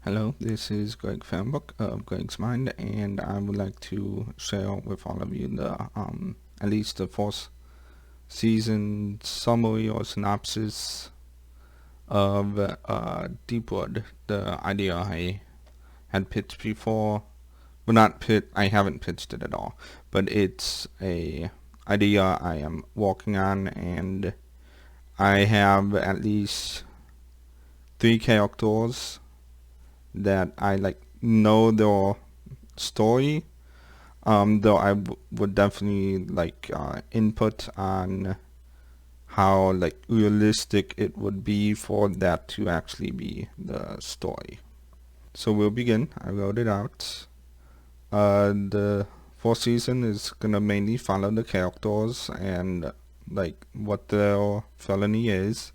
Hello, this is Greg Fanbook of Greg's Mind, and I would like to share with all of you the at least the fourth season summary or synopsis of Deepwood, the idea I had pitched before. Well, not pitch. I haven't pitched it at all, but it's a idea I am working on, and I have at least 3 characters that I know their story, though I would definitely input on how realistic it would be for that to actually be the story. So we'll begin. I wrote it out. The fourth season is gonna mainly follow the characters and what their felony is,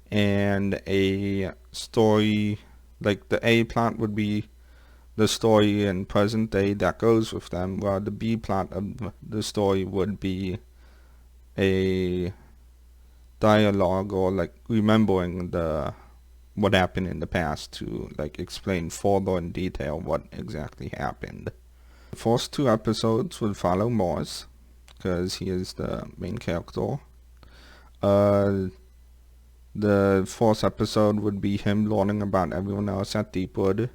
and a story. The A plot would be the story in present day that goes with them, while the B plot of the story would be a dialogue or remembering what happened in the past to explain further in detail what exactly happened. The first 2 episodes would follow Morse, because he is the main character. The fourth episode would be him learning about everyone else at Deepwood,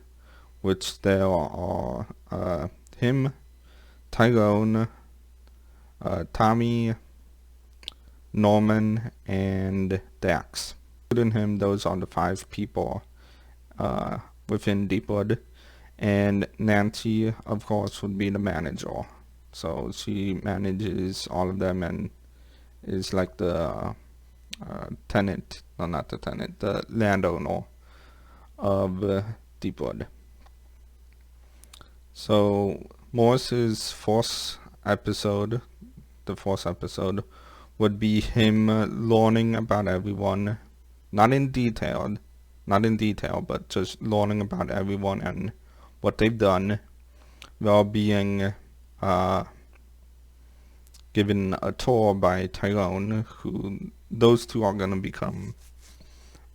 which there are him, Tyron, Tommy, Norman, and Dax. Including him, those are the 5 people within Deepwood, and Nancy, of course, would be the manager. So she manages all of them and is like the tenant, no, not the tenant, the landowner of Deepwood. So Morris's fourth episode, the fourth episode, would be him learning about everyone, not in detail, but just learning about everyone and what they've done, while being given a tour by Tyron, who those 2 are going to become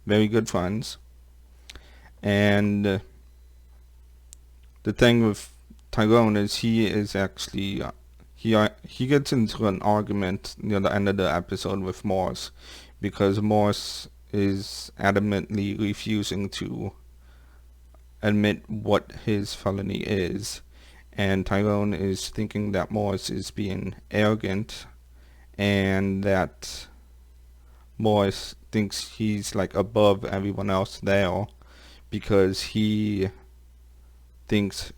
very good friends. And the thing with Tyron is he is actually he gets into an argument near the end of the episode with Morse, because Morse is adamantly refusing to admit what his felony is, and Tyron is thinking that Morse is being arrogant, and that Morse thinks he's above everyone else there, because he thinks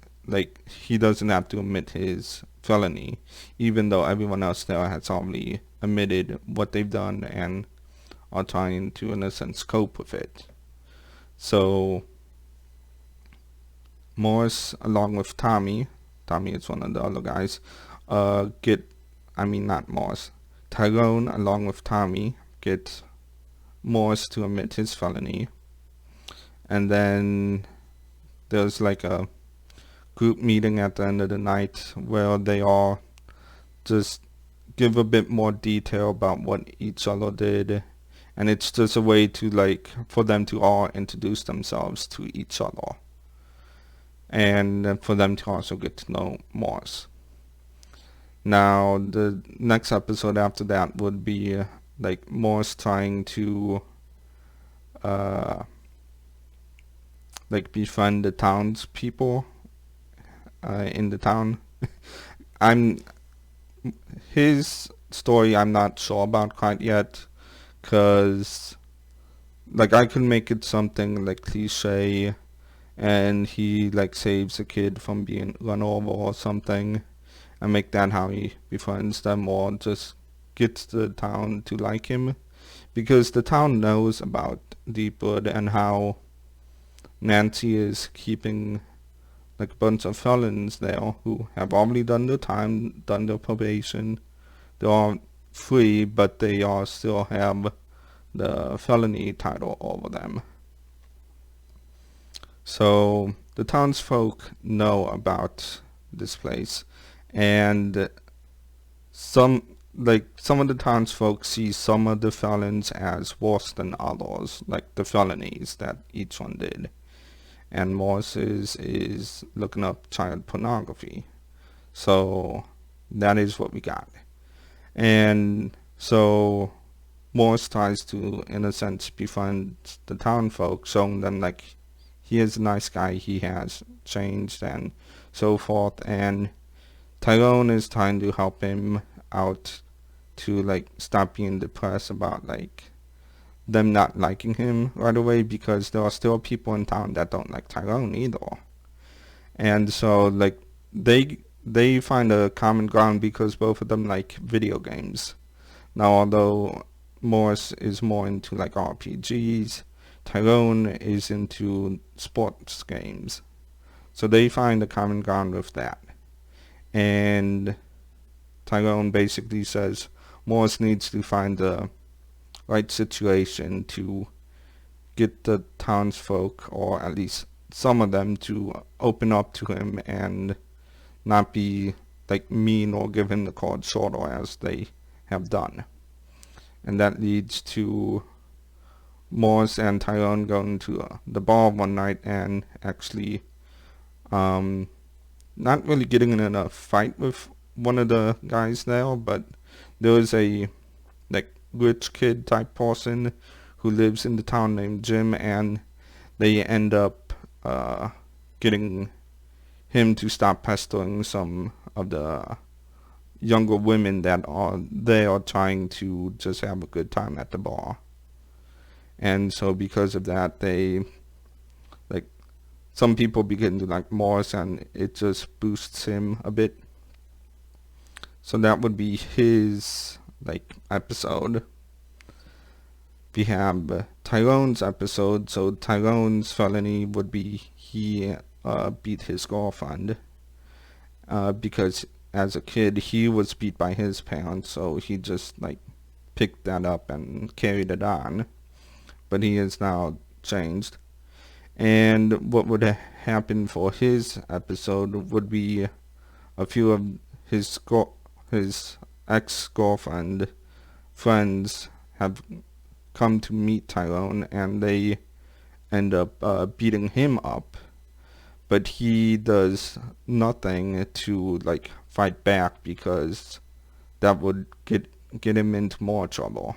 he doesn't have to admit his felony, even though everyone else there has already admitted what they've done and are trying to, in a sense, cope with it. So Morse, along with Tommy is one of the other guys, not Morse, Tyrone, along with Tommy, get Morse to admit his felony. And then there's a group meeting at the end of the night where they all just give a bit more detail about what each other did, and it's just a way to for them to all introduce themselves to each other, and for them to also get to know Morse. Now the next episode after that would be Morse trying to befriend the townspeople in the town. His story I'm not sure about quite yet, cause I could make it something cliche, and he saves a kid from being run over or something, and make that how he befriends them, or just gets the town to like him, because the town knows about Deepwood and how Nancy is keeping a bunch of felons there who have already done their time, done their probation. They are free, but they all still have the felony title over them. So the townsfolk know about this place, and some of the townsfolk see some of the felons as worse than others, the felonies that each one did. and Morris is looking up child pornography. So that is what we got. And so Morris tries to, in a sense, befriend the town folk, showing them like he is a nice guy, he has changed and so forth. And Tyrone is trying to help him out to like stop being depressed about like them not liking him right away, because there are still people in town that don't like Tyrone either. And so like they find a common ground because both of them like video games. Now, although Morris is more into like RPGs, Tyrone is into sports games. So they find a common ground with that. And Tyrone basically says Morris needs to find the right situation to get the townsfolk, or at least some of them, to open up to him and not be like mean or give him the cold shoulder as they have done. And that leads to Morris and Tyron going to the bar one night and actually not really getting in a fight with one of the guys there, but there was a like rich kid type person who lives in the town named Jim, and they end up getting him to stop pestering some of the younger women that are there trying to just have a good time at the bar. And so because of that, they like some people begin to like Morris, and it just boosts him a bit. So that would be his like episode. We have Tyrone's episode. So Tyrone's felony would be he beat his girlfriend because as a kid he was beat by his parents, so he just like picked that up and carried it on. But he is now changed. And what would happen for his episode would be a few of his ex-girlfriend friends have come to meet Tyrone, and they end up beating him up, but he does nothing to like fight back because that would get him into more trouble.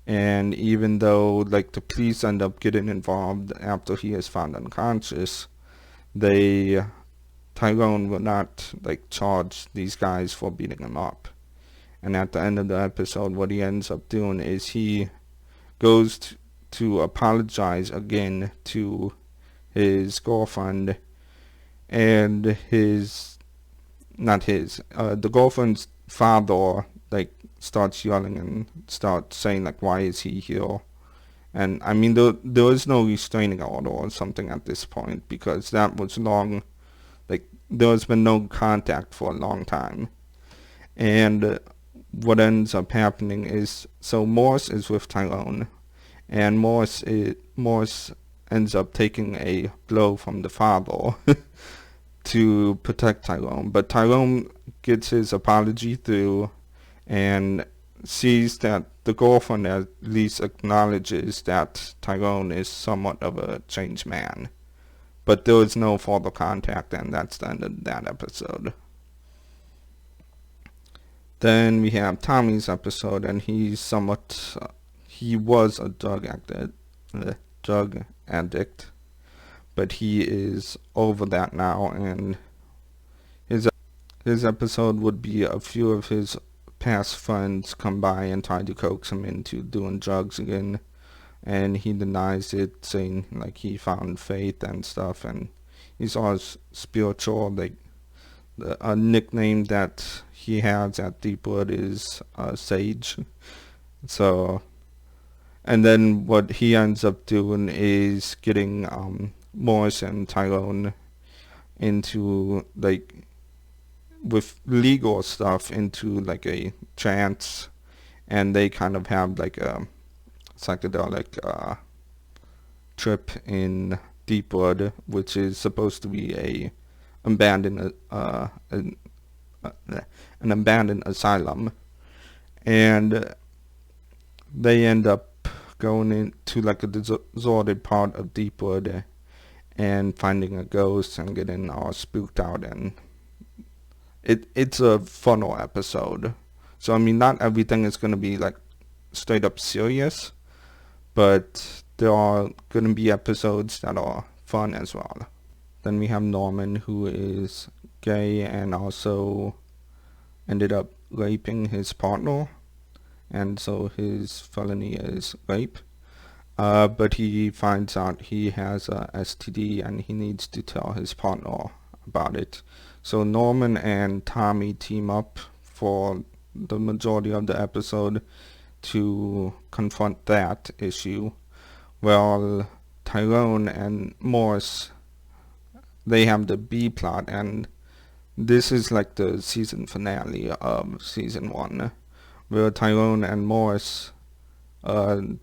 And even though like the police end up getting involved after he is found unconscious, Tyrone will not like charge these guys for beating him up. And at the end of the episode, what he ends up doing is he goes to apologize again to his girlfriend, and the girlfriend's father like starts yelling and starts saying like, why is he here? And I mean, there is no restraining order or something at this point, because that was long, like there has been no contact for a long time. And what ends up happening is, so Morris is with Tyrone, and Morris ends up taking a blow from the father to protect Tyrone. But Tyrone gets his apology through and sees that the girlfriend at least acknowledges that Tyrone is somewhat of a changed man. But there is no further contact, and that's the end of that episode. Then we have Tommy's episode, and he was a drug addict, but he is over that now, and his episode would be a few of his past friends come by and try to coax him into doing drugs again, and he denies it, saying like he found faith and stuff, and he's always spiritual. Like a nickname that he has at Deepwood is Sage. So, and then what he ends up doing is getting Morris and Tyrone into like, with legal stuff, into like a trance, and they kind of have like a psychedelic trip in Deepwood, which is supposed to be an abandoned asylum, and they end up going into like a deserted part of Deepwood, and finding a ghost and getting all spooked out, and it's a funnel episode. So I mean, not everything is gonna be like straight up serious, but there are gonna be episodes that are fun as well. Then we have Norman, who is gay and also ended up raping his partner, and so his felony is rape. But he finds out he has a STD and he needs to tell his partner about it. So Norman and Tommy team up for the majority of the episode to confront that issue, while Tyrone and Morris, they have the B plot, and this is like the season finale of season 1, where Tyrone and Morris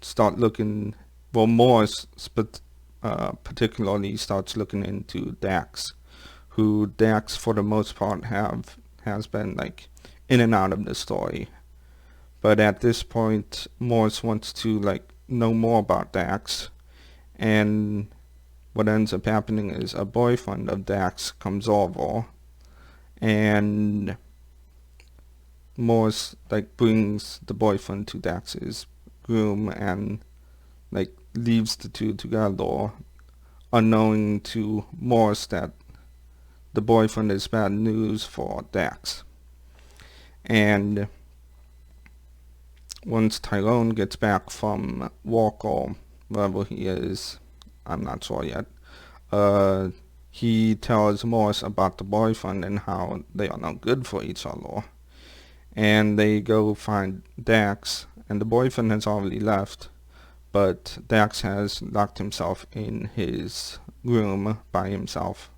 start looking, well, Morris particularly starts looking into Dax, who Dax for the most part has been like in and out of the story. But at this point, Morris wants to like know more about Dax, and what ends up happening is a boyfriend of Dax comes over, and Morris like brings the boyfriend to Dax's room and like leaves the two together, unknowing to Morris that the boyfriend is bad news for Dax. And once Tyrone gets back from work or wherever he is, I'm not sure yet, he tells Morris about the boyfriend and how they are not good for each other. And they go find Dax, and the boyfriend has already left, but Dax has locked himself in his room by himself.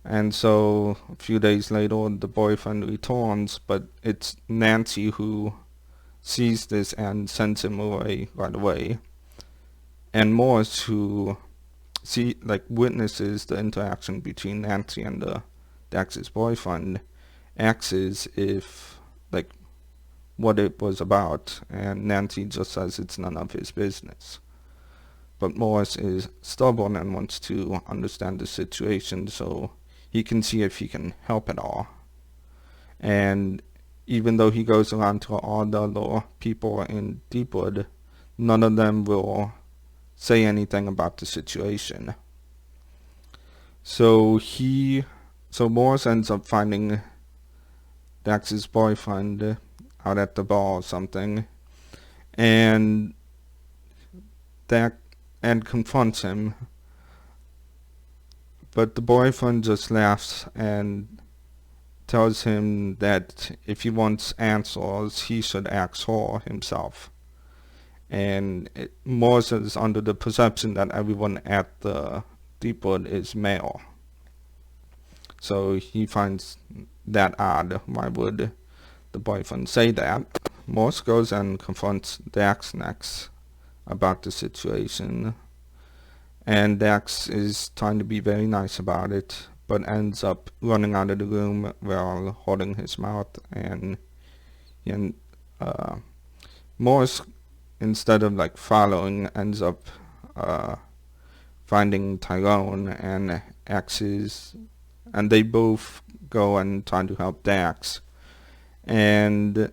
And so a few days later, the boyfriend returns, but it's Nancy who sees this and sends him away right away. And Morris, who witnesses the interaction between Nancy and Dax's boyfriend, asks if what it was about, and Nancy just says it's none of his business. But Morris is stubborn and wants to understand the situation so he can see if he can help at all. And even though he goes around to all the other people in Deepwood, none of them will say anything about the situation. So Morris ends up finding Dax's boyfriend out at the bar or something, and confronts him. But the boyfriend just laughs and tells him that if he wants answers, he should ask her himself. And Morris is under the perception that everyone at the Deepwood is male. So he finds that odd. Why would the boyfriend say that? Morris goes and confronts Dax next about the situation, and Dax is trying to be very nice about it, but ends up running out of the room while holding his mouth, and Morris, instead of following, ends up finding Tyrone and and they both go and try to help Dax. And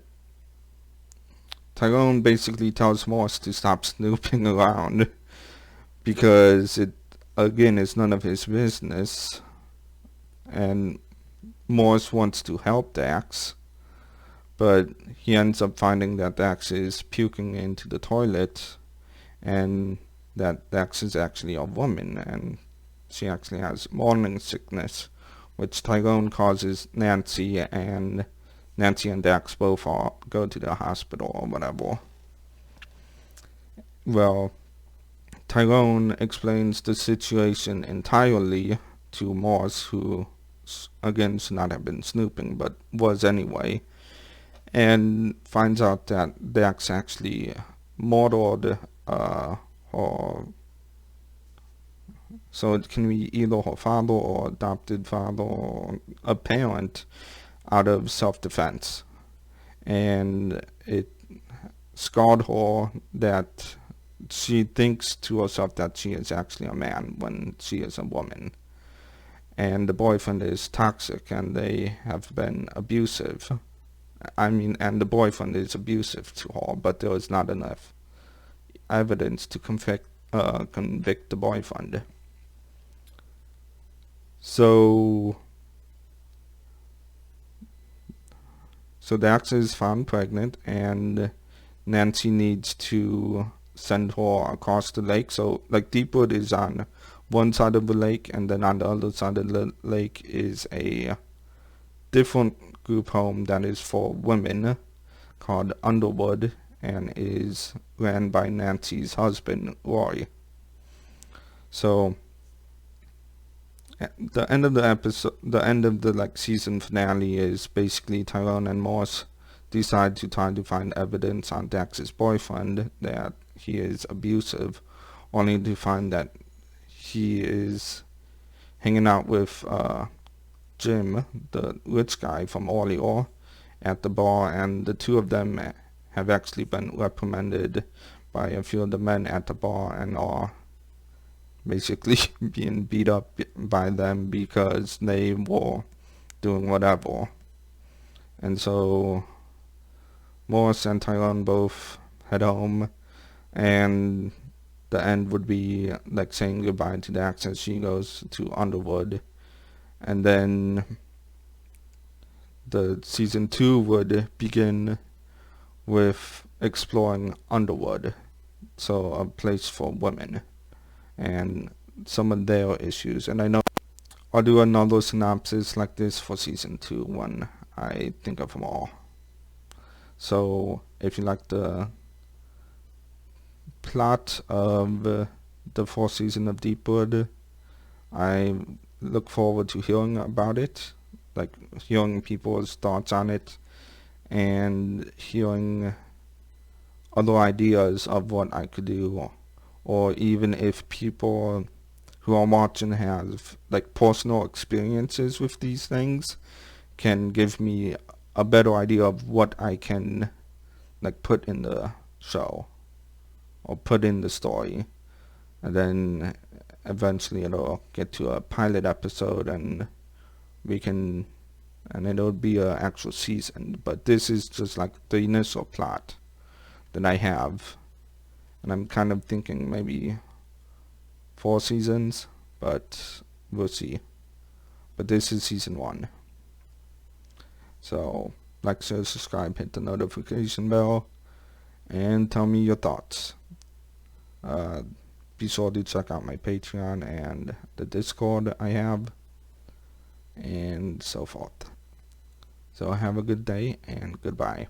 Tyron basically tells Morris to stop snooping around because it, again, is none of his business. And Morris wants to help Dax, but he ends up finding that Dax is puking into the toilet, and that Dax is actually a woman, and she actually has morning sickness, which Tyrone causes Nancy and Dax both go to the hospital or whatever. Well, Tyrone explains the situation entirely to Morris, who again should not have been snooping, but was anyway, and finds out that Dax actually murdered her. So it can be either her father or adopted father or a parent out of self-defense. And it scarred her that she thinks to herself that she is actually a man when she is a woman. And the boyfriend is toxic and they have been abusive. And the boyfriend is abusive to her, but there is not enough evidence to convict the boyfriend. So Dax is found pregnant, and Nancy needs to send her across the lake. So, like, Deepwood is on one side of the lake, and then on the other side of the lake is a different group home that is for women called Underwood, and is ran by Nancy's husband, Roy. So, the end of the episode, the end of the season finale is basically Tyron and Morse decide to try to find evidence on Dax's boyfriend that he is abusive, only to find that he is hanging out with Jim, the rich guy from Orleans, at the bar, and the two of them have actually been reprimanded by a few of the men at the bar and are basically being beat up by them because they were doing whatever. And so Morris and Tyron both head home, and the end would be like saying goodbye to Dax as she goes to Underwood. And then the season 2 would begin with exploring Underwood, so a place for women, and some of their issues. And I know I'll do another synopsis like this for season 2 when I think of them all. So if you like the plot of the fourth season of Deepwood, I look forward to hearing about it, like hearing people's thoughts on it, and hearing other ideas of what I could do, or even if people who are watching have like personal experiences with these things, can give me a better idea of what I can like put in the show or put in the story, and then eventually it'll get to a pilot episode and it'll be an actual season. But this is just like the initial plot that I have, and I'm kind of thinking maybe 4 seasons, but we'll see. But this is season 1. So like, share, subscribe, hit the notification bell, and tell me your thoughts. Be sure to check out my Patreon and the Discord I have, and so forth. So have a good day, and goodbye.